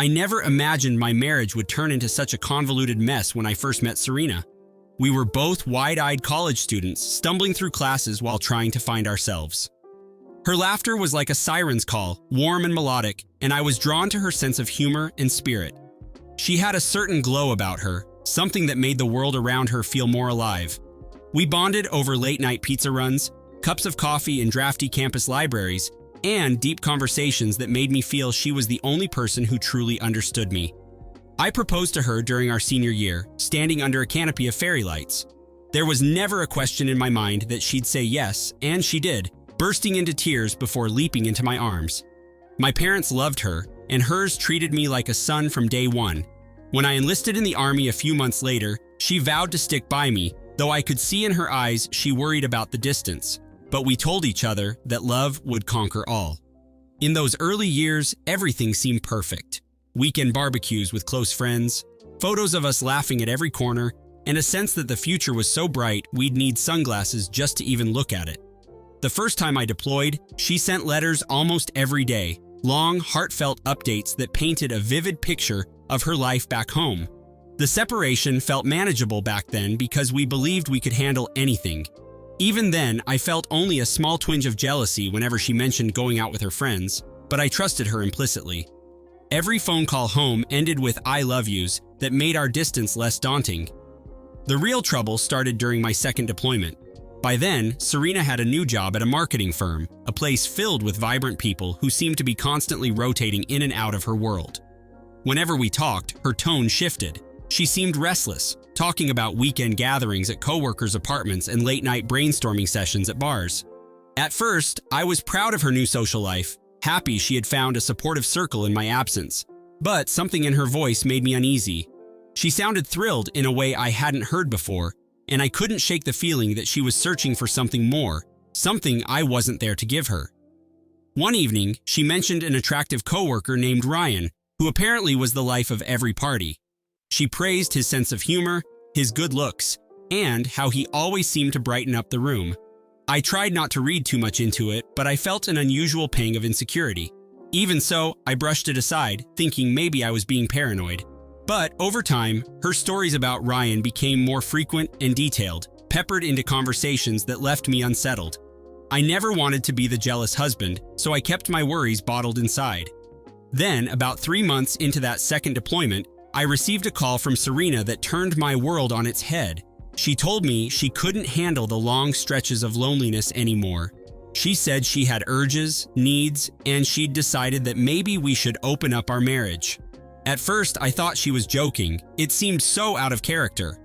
I never imagined my marriage would turn into such a convoluted mess when I first met Serena. We were both wide-eyed college students, stumbling through classes while trying to find ourselves. Her laughter was like a siren's call, warm and melodic, and I was drawn to her sense of humor and spirit. She had a certain glow about her, something that made the world around her feel more alive. We bonded over late-night pizza runs, cups of coffee in drafty campus libraries, and deep conversations that made me feel she was the only person who truly understood me. I proposed to her during our senior year, standing under a canopy of fairy lights. There was never a question in my mind that she'd say yes, and she did, bursting into tears before leaping into my arms. My parents loved her, and hers treated me like a son from day one. When I enlisted in the Army a few months later, she vowed to stick by me, though I could see in her eyes she worried about the distance. But we told each other that love would conquer all. In those early years, everything seemed perfect. Weekend barbecues with close friends, photos of us laughing at every corner, and a sense that the future was so bright we'd need sunglasses just to even look at it. The first time I deployed, she sent letters almost every day, long, heartfelt updates that painted a vivid picture of her life back home. The separation felt manageable back then because we believed we could handle anything. Even then, I felt only a small twinge of jealousy whenever she mentioned going out with her friends, but I trusted her implicitly. Every phone call home ended with "I love yous" that made our distance less daunting. The real trouble started during my second deployment. By then, Serena had a new job at a marketing firm, a place filled with vibrant people who seemed to be constantly rotating in and out of her world. Whenever we talked, her tone shifted. She seemed restless, talking about weekend gatherings at coworkers' apartments and late-night brainstorming sessions at bars. At first, I was proud of her new social life, happy she had found a supportive circle in my absence. But something in her voice made me uneasy. She sounded thrilled in a way I hadn't heard before, and I couldn't shake the feeling that she was searching for something more, something I wasn't there to give her. One evening, she mentioned an attractive coworker named Ryan, who apparently was the life of every party. She praised his sense of humor, his good looks, and how he always seemed to brighten up the room. I tried not to read too much into it, but I felt an unusual pang of insecurity. Even so, I brushed it aside, thinking maybe I was being paranoid. But over time, her stories about Ryan became more frequent and detailed, peppered into conversations that left me unsettled. I never wanted to be the jealous husband, so I kept my worries bottled inside. Then, about 3 months into that second deployment, I received a call from Serena that turned my world on its head. She told me she couldn't handle the long stretches of loneliness anymore. She said she had urges, needs, and she'd decided that maybe we should open up our marriage. At first, I thought she was joking. It seemed so out of character.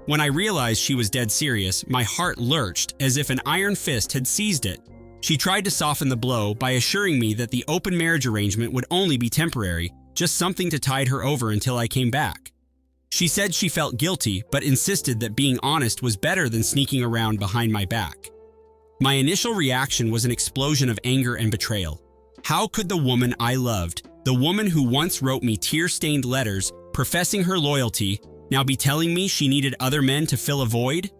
When I realized she was dead serious, my heart lurched as if an iron fist had seized it. She tried to soften the blow by assuring me that the open marriage arrangement would only be temporary, just something to tide her over until I came back. She said she felt guilty, but insisted that being honest was better than sneaking around behind my back. My initial reaction was an explosion of anger and betrayal. How could the woman I loved, the woman who once wrote me tear-stained letters professing her loyalty, now be telling me she needed other men to fill a void?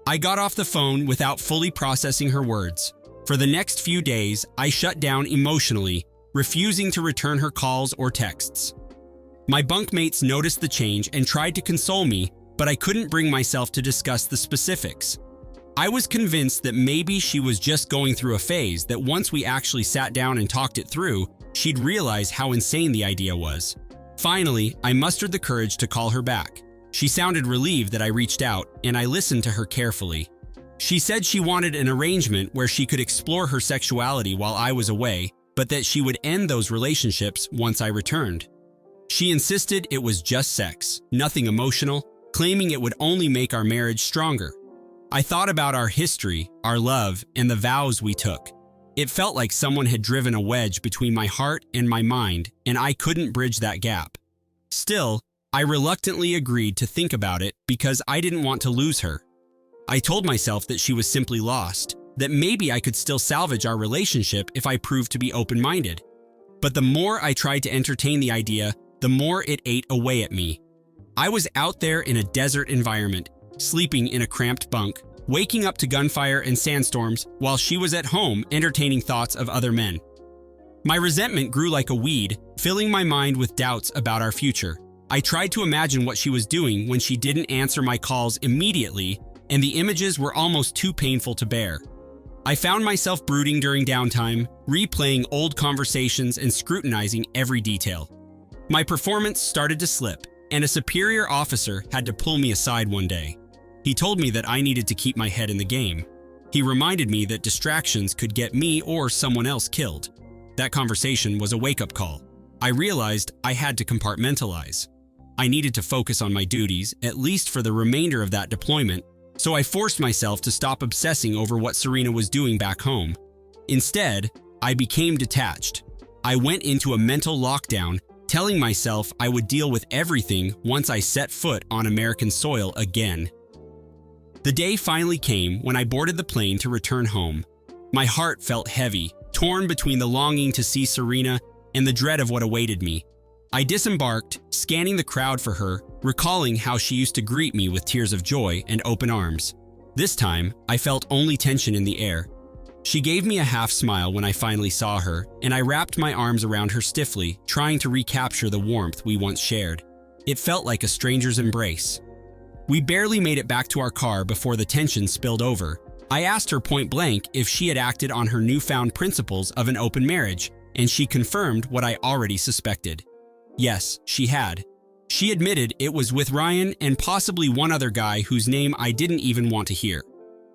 I got off the phone without fully processing her words. For the next few days, I shut down emotionally, refusing to return her calls or texts. My bunkmates noticed the change and tried to console me, but I couldn't bring myself to discuss the specifics. I was convinced that maybe she was just going through a phase, that once we actually sat down and talked it through, she'd realize how insane the idea was. Finally, I mustered the courage to call her back. She sounded relieved that I reached out, and I listened to her carefully. She said she wanted an arrangement where she could explore her sexuality while I was away, but that she would end those relationships once I returned. She insisted it was just sex, nothing emotional, claiming it would only make our marriage stronger. I thought about our history, our love, and the vows we took. It felt like someone had driven a wedge between my heart and my mind, and I couldn't bridge that gap. Still, I reluctantly agreed to think about it because I didn't want to lose her. I told myself that she was simply lost, that maybe I could still salvage our relationship if I proved to be open-minded. But the more I tried to entertain the idea, the more it ate away at me. I was out there in a desert environment, sleeping in a cramped bunk, waking up to gunfire and sandstorms while she was at home entertaining thoughts of other men. My resentment grew like a weed, filling my mind with doubts about our future. I tried to imagine what she was doing when she didn't answer my calls immediately, and the images were almost too painful to bear. I found myself brooding during downtime, replaying old conversations and scrutinizing every detail. My performance started to slip, and a superior officer had to pull me aside one day. He told me that I needed to keep my head in the game. He reminded me that distractions could get me or someone else killed. That conversation was a wake-up call. I realized I had to compartmentalize. I needed to focus on my duties, at least for the remainder of that deployment, so I forced myself to stop obsessing over what Serena was doing back home. Instead, I became detached. I went into a mental lockdown, telling myself I would deal with everything once I set foot on American soil again. The day finally came when I boarded the plane to return home. My heart felt heavy, torn between the longing to see Serena and the dread of what awaited me. I disembarked, scanning the crowd for her, recalling how she used to greet me with tears of joy and open arms. This time, I felt only tension in the air. She gave me a half smile when I finally saw her, and I wrapped my arms around her stiffly, trying to recapture the warmth we once shared. It felt like a stranger's embrace. We barely made it back to our car before the tension spilled over. I asked her point blank if she had acted on her newfound principles of an open marriage, and she confirmed what I already suspected. Yes, she had. She admitted it was with Ryan and possibly one other guy whose name I didn't even want to hear.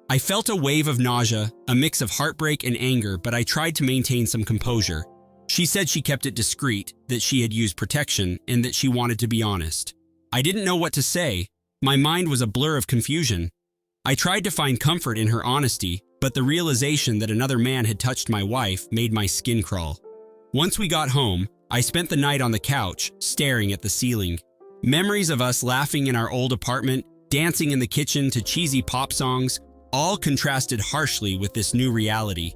I felt a wave of nausea, a mix of heartbreak and anger, but I tried to maintain some composure. She said she kept it discreet, that she had used protection, and that she wanted to be honest. I didn't know what to say. My mind was a blur of confusion. I tried to find comfort in her honesty, but the realization that another man had touched my wife made my skin crawl. Once we got home, I spent the night on the couch, staring at the ceiling. Memories of us laughing in our old apartment, dancing in the kitchen to cheesy pop songs, all contrasted harshly with this new reality.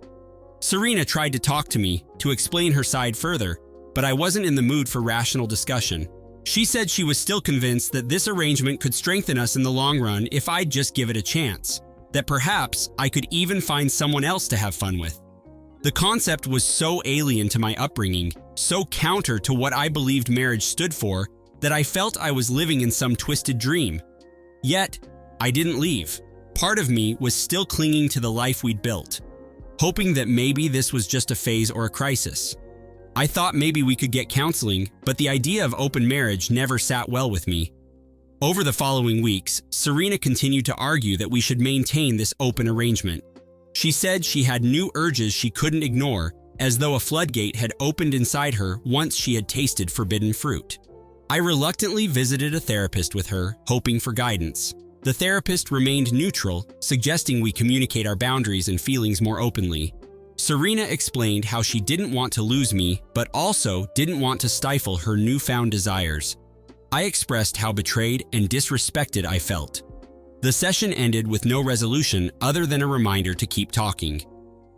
Serena tried to talk to me, to explain her side further, but I wasn't in the mood for rational discussion. She said she was still convinced that this arrangement could strengthen us in the long run if I'd just give it a chance, that perhaps I could even find someone else to have fun with. The concept was so alien to my upbringing, so counter to what I believed marriage stood for, that I felt I was living in some twisted dream. Yet, I didn't leave. Part of me was still clinging to the life we'd built, hoping that maybe this was just a phase or a crisis. I thought maybe we could get counseling, but the idea of open marriage never sat well with me. Over the following weeks, Serena continued to argue that we should maintain this open arrangement. She said she had new urges she couldn't ignore, as though a floodgate had opened inside her once she had tasted forbidden fruit. I reluctantly visited a therapist with her, hoping for guidance. The therapist remained neutral, suggesting we communicate our boundaries and feelings more openly. Serena explained how she didn't want to lose me, but also didn't want to stifle her newfound desires. I expressed how betrayed and disrespected I felt. The session ended with no resolution other than a reminder to keep talking.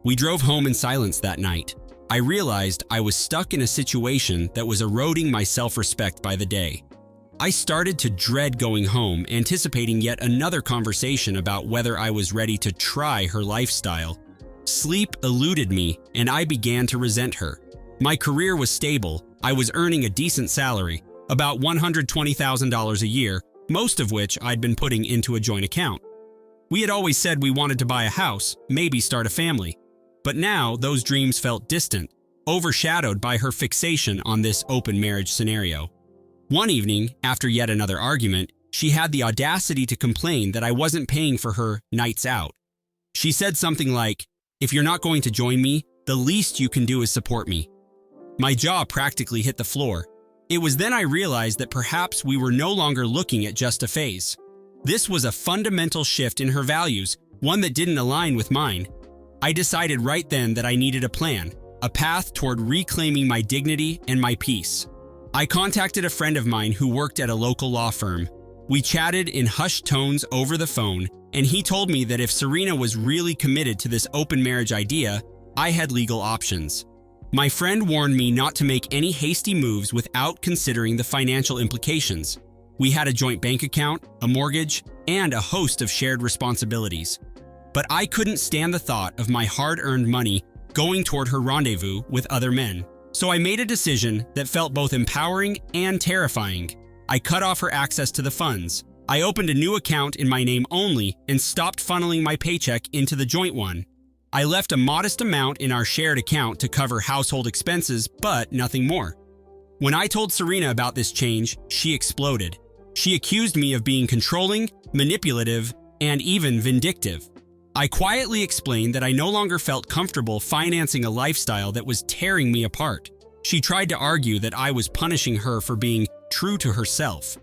We drove home in silence that night. I realized I was stuck in a situation that was eroding my self-respect by the day. I started to dread going home, anticipating yet another conversation about whether I was ready to try her lifestyle. Sleep eluded me, and I began to resent her. My career was stable. I was earning a decent salary, about $120,000 a year, most of which I'd been putting into a joint account. We had always said we wanted to buy a house, maybe start a family. But now those dreams felt distant, overshadowed by her fixation on this open marriage scenario. One evening, after yet another argument, she had the audacity to complain that I wasn't paying for her nights out. She said something like, "If you're not going to join me, the least you can do is support me." My jaw practically hit the floor. It was then I realized that perhaps we were no longer looking at just a phase. This was a fundamental shift in her values, one that didn't align with mine. I decided right then that I needed a plan, a path toward reclaiming my dignity and my peace. I contacted a friend of mine who worked at a local law firm. We chatted in hushed tones over the phone, and he told me that if Serena was really committed to this open marriage idea, I had legal options. My friend warned me not to make any hasty moves without considering the financial implications. We had a joint bank account, a mortgage, and a host of shared responsibilities. But I couldn't stand the thought of my hard-earned money going toward her rendezvous with other men. So I made a decision that felt both empowering and terrifying. I cut off her access to the funds. I opened a new account in my name only and stopped funneling my paycheck into the joint one. I left a modest amount in our shared account to cover household expenses, but nothing more. When I told Serena about this change, she exploded. She accused me of being controlling, manipulative, and even vindictive. I quietly explained that I no longer felt comfortable financing a lifestyle that was tearing me apart. She tried to argue that I was punishing her for being true to herself.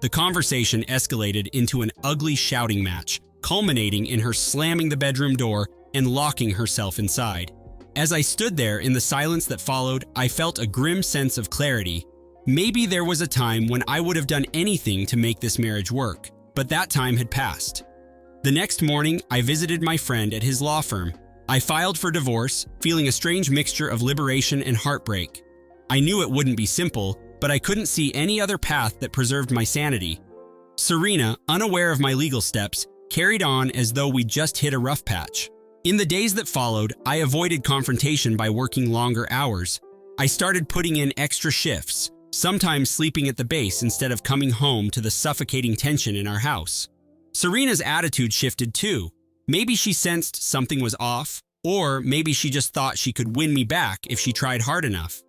The conversation escalated into an ugly shouting match, culminating in her slamming the bedroom door and locking herself inside. As I stood there in the silence that followed, I felt a grim sense of clarity. Maybe there was a time when I would have done anything to make this marriage work, but that time had passed. The next morning, I visited my friend at his law firm. I filed for divorce, feeling a strange mixture of liberation and heartbreak. I knew it wouldn't be simple, but I couldn't see any other path that preserved my sanity. Serena, unaware of my legal steps, carried on as though we'd just hit a rough patch. In the days that followed, I avoided confrontation by working longer hours. I started putting in extra shifts, sometimes sleeping at the base instead of coming home to the suffocating tension in our house. Serena's attitude shifted too. Maybe she sensed something was off, or maybe she just thought she could win me back if she tried hard enough.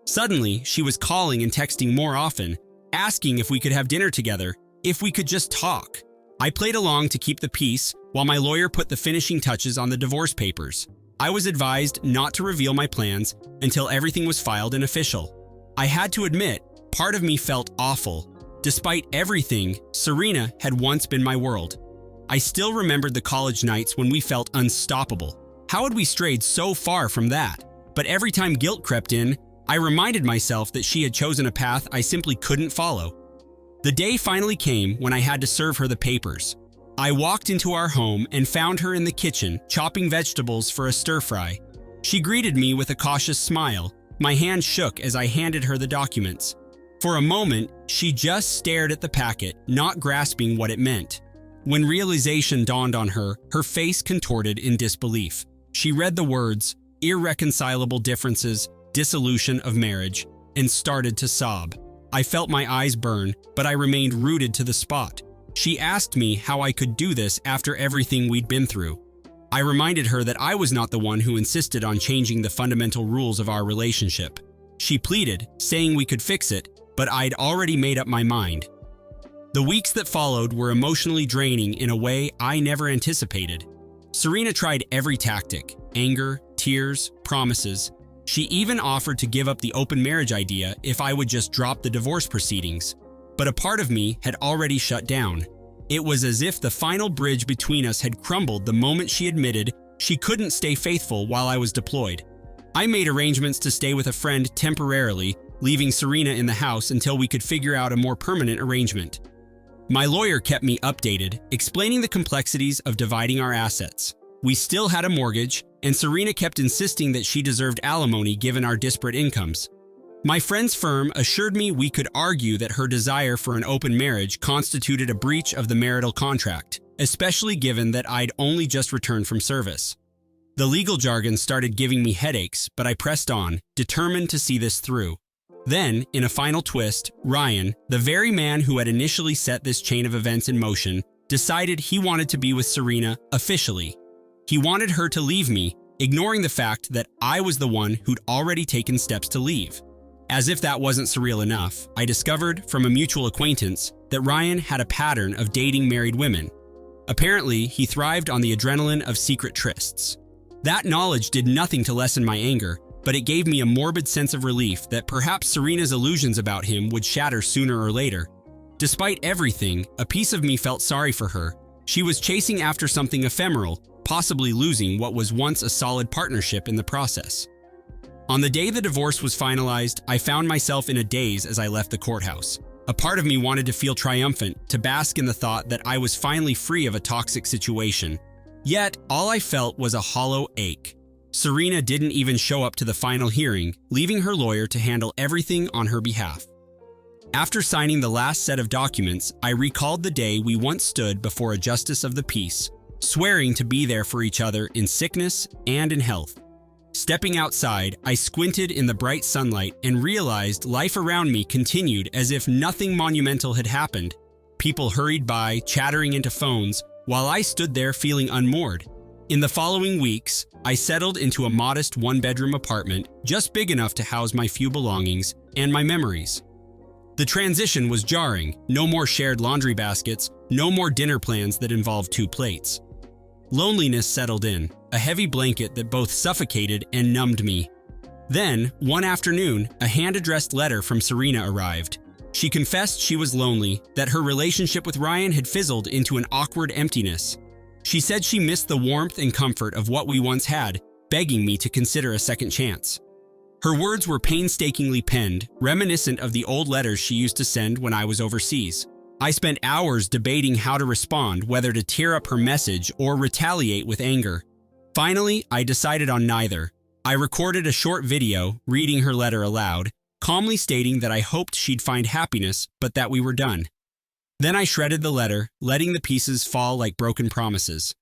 Suddenly, she was calling and texting more often, asking if we could have dinner together, if we could just talk. I played along to keep the peace while my lawyer put the finishing touches on the divorce papers. I was advised not to reveal my plans until everything was filed and official. I had to admit, part of me felt awful. Despite everything, Serena had once been my world. I still remembered the college nights when we felt unstoppable. How had we strayed so far from that? But every time guilt crept in, I reminded myself that she had chosen a path I simply couldn't follow. The day finally came when I had to serve her the papers. I walked into our home and found her in the kitchen, chopping vegetables for a stir-fry. She greeted me with a cautious smile. My hand shook as I handed her the documents. For a moment, she just stared at the packet, not grasping what it meant. When realization dawned on her, her face contorted in disbelief. She read the words, "irreconcilable differences, dissolution of marriage," and started to sob. I felt my eyes burn, but I remained rooted to the spot. She asked me how I could do this after everything we'd been through. I reminded her that I was not the one who insisted on changing the fundamental rules of our relationship. She pleaded, saying we could fix it, but I'd already made up my mind. The weeks that followed were emotionally draining in a way I never anticipated. Serena tried every tactic: anger, tears, promises. She even offered to give up the open marriage idea if I would just drop the divorce proceedings. But a part of me had already shut down. It was as if the final bridge between us had crumbled the moment she admitted she couldn't stay faithful while I was deployed. I made arrangements to stay with a friend temporarily, leaving Serena in the house until we could figure out a more permanent arrangement. My lawyer kept me updated, explaining the complexities of dividing our assets. We still had a mortgage, and Serena kept insisting that she deserved alimony given our disparate incomes. My friend's firm assured me we could argue that her desire for an open marriage constituted a breach of the marital contract, especially given that I'd only just returned from service. The legal jargon started giving me headaches, but I pressed on, determined to see this through. Then, in a final twist, Ryan, the very man who had initially set this chain of events in motion, decided he wanted to be with Serena officially. He wanted her to leave me, ignoring the fact that I was the one who'd already taken steps to leave. As if that wasn't surreal enough, I discovered from a mutual acquaintance that Ryan had a pattern of dating married women. Apparently, he thrived on the adrenaline of secret trysts. That knowledge did nothing to lessen my anger, but it gave me a morbid sense of relief that perhaps Serena's illusions about him would shatter sooner or later. Despite everything, a piece of me felt sorry for her. She was chasing after something ephemeral, possibly losing what was once a solid partnership in the process. On the day the divorce was finalized, I found myself in a daze as I left the courthouse. A part of me wanted to feel triumphant, to bask in the thought that I was finally free of a toxic situation. Yet, all I felt was a hollow ache. Serena didn't even show up to the final hearing, leaving her lawyer to handle everything on her behalf. After signing the last set of documents, I recalled the day we once stood before a justice of the peace, swearing to be there for each other in sickness and in health. Stepping outside, I squinted in the bright sunlight and realized life around me continued as if nothing monumental had happened. People hurried by, chattering into phones, while I stood there feeling unmoored. In the following weeks, I settled into a modest one-bedroom apartment, just big enough to house my few belongings and my memories. The transition was jarring. No more shared laundry baskets, no more dinner plans that involved 2 plates. Loneliness settled in, a heavy blanket that both suffocated and numbed me. Then, one afternoon, a hand-addressed letter from Serena arrived. She confessed she was lonely, that her relationship with Ryan had fizzled into an awkward emptiness. She said she missed the warmth and comfort of what we once had, begging me to consider a second chance. Her words were painstakingly penned, reminiscent of the old letters she used to send when I was overseas. I spent hours debating how to respond, whether to tear up her message or retaliate with anger. Finally, I decided on neither. I recorded a short video, reading her letter aloud, calmly stating that I hoped she'd find happiness, but that we were done. Then I shredded the letter, letting the pieces fall like broken promises.